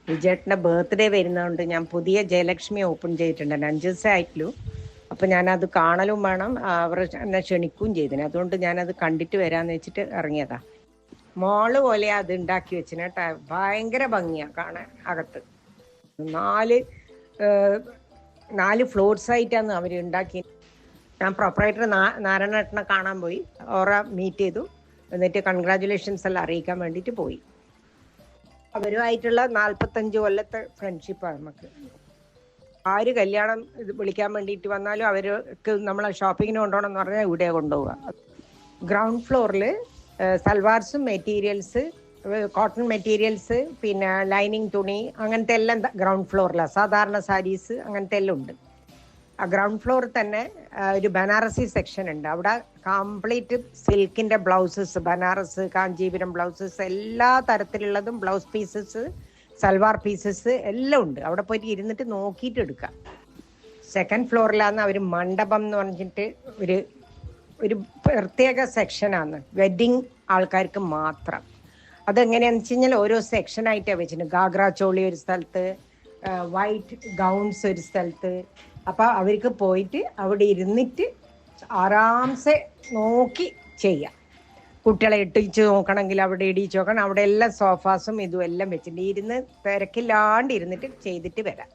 വിജയേട്ടൻ്റെ birthday വരുന്നതുകൊണ്ട് ഞാൻ പുതിയ ജയലക്ഷ്മി ഓപ്പൺ ചെയ്തിട്ടുണ്ട്. 5 ദിവസമേ ആയിട്ടുള്ളൂ. അപ്പം ഞാനത് കാണലും വേണം, അവർ എന്നെ ക്ഷണിക്കുകയും ചെയ്തിന്. അതുകൊണ്ട് ഞാനത് കണ്ടിട്ട് വരാമെന്ന് വെച്ചിട്ട് ഇറങ്ങിയതാ. മോള് പോലെ അത് ഉണ്ടാക്കി വെച്ചിന് കേട്ടോ. ഭയങ്കര ഭംഗിയാണ് കാണാൻ. അകത്ത് 4 4 ഫ്ലോർസ് ആയിട്ടാണ് അവർ ഉണ്ടാക്കി. ഞാൻ പ്രൊപ്പറേറ്റർ നാരായണേട്ടനെ കാണാൻ പോയി, ഓറെ മീറ്റ് ചെയ്തു. എന്നിട്ട് കൺഗ്രാജുലേഷൻസ് എല്ലാം അറിയിക്കാൻ വേണ്ടിയിട്ട് പോയി. അവരുമായിട്ടുള്ള 45 കൊല്ലത്തെ ഫ്രണ്ട്ഷിപ്പാണ് നമുക്ക്. ആര് കല്യാണം ഇത് വിളിക്കാൻ വേണ്ടിയിട്ട് വന്നാലും അവർക്ക് നമ്മളെ ഷോപ്പിങ്ങിന് കൊണ്ടുപോകണം എന്ന് പറഞ്ഞാൽ ഇവിടെ കൊണ്ടുപോവുക. ഗ്രൗണ്ട് ഫ്ലോറിൽ സൽവാർസും മെറ്റീരിയൽസ്, കോട്ടൺ മെറ്റീരിയൽസ്, പിന്നെ ലൈനിങ് തുണി, അങ്ങനത്തെ എല്ലാം ഗ്രൗണ്ട് ഫ്ലോറിലാണ്. സാധാരണ സാരീസ് അങ്ങനത്തെ എല്ലാം ഉണ്ട്. ആ ഗ്രൗണ്ട് ഫ്ലോറിൽ തന്നെ ഒരു ബനാറസി സെക്ഷൻ ഉണ്ട്. അവിടെ കംപ്ലീറ്റ് സിൽക്കിൻ്റെ ബ്ലൗസസ്, ബനാറസ്, കാഞ്ചീപുരം ബ്ലൗസസ്, എല്ലാ തരത്തിലുള്ളതും ബ്ലൗസ് പീസസ്, സൽവാർ പീസസ് എല്ലാം ഉണ്ട്. അവിടെ പോയിട്ട് ഇരുന്നിട്ട് നോക്കിയിട്ട് എടുക്കാം. സെക്കൻഡ് ഫ്ലോറിലാണ് അവർ മണ്ഡപം എന്ന് പറഞ്ഞിട്ട് ഒരു പ്രത്യേക സെക്ഷനാണ്, വെഡ്ഡിങ് ആൾക്കാർക്ക് മാത്രം. അതെങ്ങനെയാണെന്ന് വെച്ച് കഴിഞ്ഞാൽ ഓരോ സെക്ഷനായിട്ടാണ് വെച്ചിട്ടുണ്ട്. ഗാഗ്ര ചോളി ഒരു സ്ഥലത്ത്, വൈറ്റ് ഗൗൺസ് ഒരു സ്ഥലത്ത്. അപ്പം അവർക്ക് പോയിട്ട് അവിടെ ഇരുന്നിട്ട് ആരാംസെ നോക്കി ചെയ്യാം. കുട്ടികളെ ഇട്ടിച്ച് നോക്കണമെങ്കിൽ അവിടെ ഇടിച്ച് നോക്കണം. അവിടെ എല്ലാം സോഫാസും ഇതും എല്ലാം വെച്ചിട്ടുണ്ട്. ഇരുന്ന് തിരക്കില്ലാണ്ട് ഇരുന്നിട്ട് ചെയ്തിട്ട് വരാം.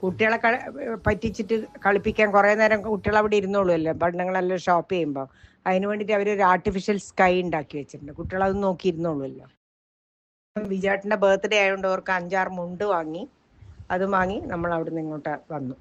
കുട്ടികളെ പറ്റിച്ചിട്ട് കളിപ്പിക്കാൻ കുറേ നേരം കുട്ടികൾ അവിടെ ഇരുന്നോളുമല്ലോ, പെണ്ണുങ്ങളെല്ലാം ഷോപ്പ് ചെയ്യുമ്പോൾ. അതിന് വേണ്ടിയിട്ട് അവരൊരു ആർട്ടിഫിഷ്യൽ സ്കൈ ഉണ്ടാക്കി വെച്ചിട്ടുണ്ട്. കുട്ടികളത് നോക്കി ഇരുന്നോളുമല്ലോ. വിജയേട്ടൻ്റെ ബർത്ത്ഡേ ആയതുകൊണ്ട് അവർക്ക് 5-6 മുണ്ട് വാങ്ങി. അത് വാങ്ങി നമ്മൾ അവിടെ നിന്ന് ഇങ്ങോട്ട് വന്നു.